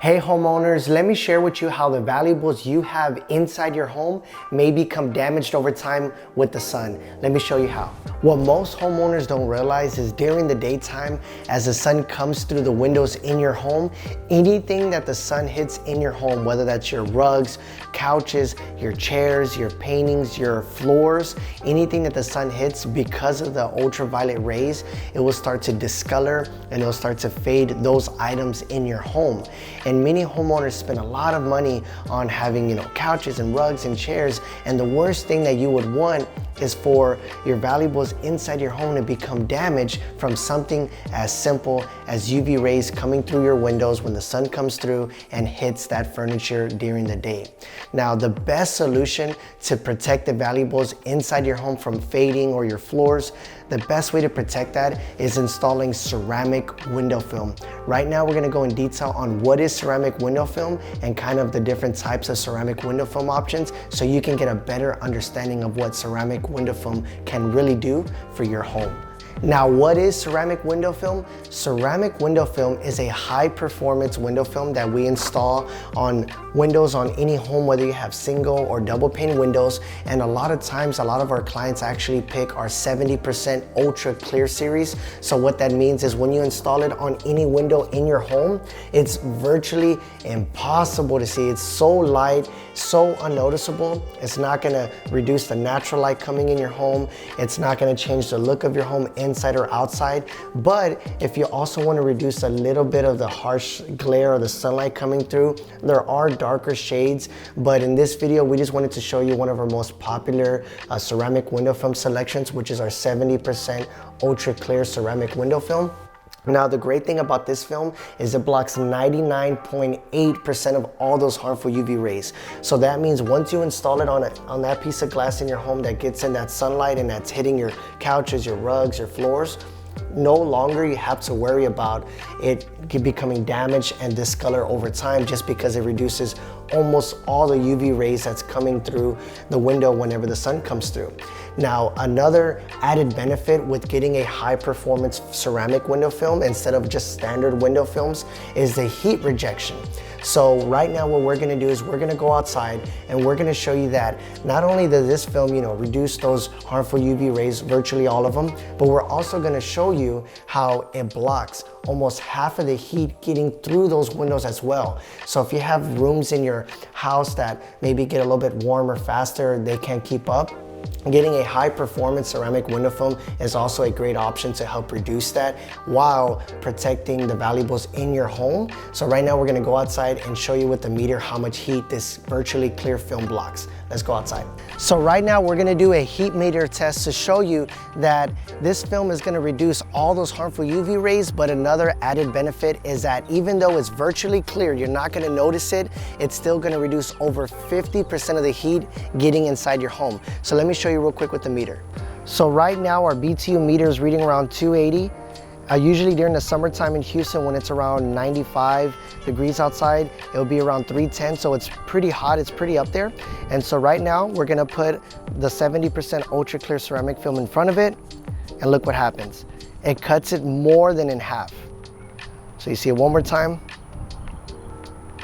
Hey homeowners, let me share with you how the valuables you have inside your home may become damaged over time with the sun. Let me show you how. What most homeowners don't realize is during the daytime, as the sun comes through the windows in your home, anything that the sun hits in your home, whether that's your rugs, couches, your chairs, your paintings, your floors, anything that the sun hits, because of the ultraviolet rays, it will start to discolor and it will start to fade those items in your home. And many homeowners spend a lot of money on having, couches and rugs and chairs. And the worst thing that you would want is for your valuables inside your home to become damaged from something as simple as UV rays coming through your windows when the sun comes through and hits that furniture during the day. Now, the best solution to protect the valuables inside your home from fading or your floors, the best way to protect that is installing ceramic window film. Right now, we're gonna go in detail on what is ceramic window film and kind of the different types of ceramic window film options so you can get a better understanding of what ceramic window film can really do for your home. Now, what is ceramic window film? Ceramic window film is a high performance window film that we install on windows on any home, whether you have single or double pane windows. And a lot of times, a lot of our clients actually pick our 70% ultra clear series. So what that means is when you install it on any window in your home, it's virtually impossible to see. It's so light, so unnoticeable. It's not gonna reduce the natural light coming in your home. It's not gonna change the look of your home inside or outside. But if you also want to reduce a little bit of the harsh glare of the sunlight coming through, there are darker shades, but in this video we just wanted to show you one of our most popular ceramic window film selections, which is our 70% ultra clear ceramic window film. Now, the great thing about this film is it blocks 99.8% of all those harmful UV rays. So that means once you install it on that piece of glass in your home that gets in that sunlight and that's hitting your couches, your rugs, your floors, no longer you have to worry about it becoming damaged and discolor over time, just because it reduces almost all the UV rays that's coming through the window whenever the sun comes through. Now, another added benefit with getting a high performance ceramic window film instead of just standard window films is the heat rejection. So right now what we're gonna do is we're gonna go outside and we're gonna show you that not only does this film, reduce those harmful UV rays, virtually all of them, but we're also gonna show you how it blocks almost half of the heat getting through those windows as well. So if you have rooms in your house that maybe get a little bit warmer faster, they can't keep up, getting a high performance ceramic window film is also a great option to help reduce that while protecting the valuables in your home. So right now we're gonna go outside and show you with the meter how much heat this virtually clear film blocks. Let's go outside. So right now we're gonna do a heat meter test to show you that this film is gonna reduce all those harmful UV rays, but another added benefit is that even though it's virtually clear, you're not gonna notice it, it's still gonna reduce over 50% of the heat getting inside your home. So let me show you real quick with the meter. So right now our BTU meter is reading around 280. Usually during the summertime in Houston, when it's around 95 degrees outside, it'll be around 310, so it's pretty hot, it's pretty up there. And so right now, we're gonna put the 70% ultra clear ceramic film in front of it, and look what happens. It cuts it more than in half. So you see it one more time.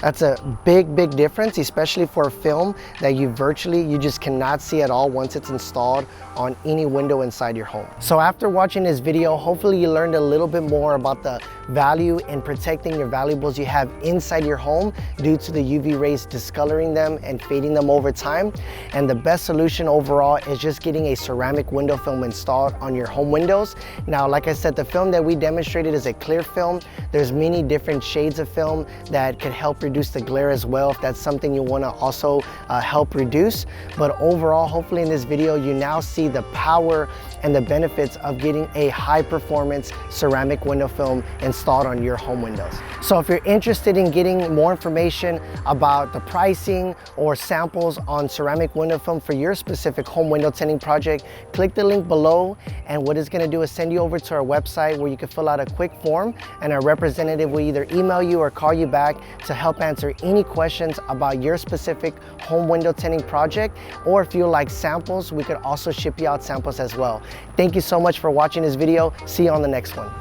That's a big, big difference, especially for a film that you just cannot see at all once it's installed on any window inside your home. So after watching this video, hopefully you learned a little bit more about the value in protecting your valuables you have inside your home due to the UV rays discoloring them and fading them over time. And the best solution overall is just getting a ceramic window film installed on your home windows. Now, like I said, the film that we demonstrated is a clear film. There's many different shades of film that can help reduce the glare as well, if that's something you want to also help reduce. But overall, hopefully in this video, you now see the power and the benefits of getting a high performance ceramic window film installed on your home windows. So if you're interested in getting more information about the pricing or samples on ceramic window film for your specific home window tinting project, click the link below, and what it's going to do is send you over to our website where you can fill out a quick form, and our representative will either email you or call you back to help answer any questions about your specific home window tinting project. Or if you like samples, we could also ship you out samples as well. Thank you so much for watching this video. See you on the next one.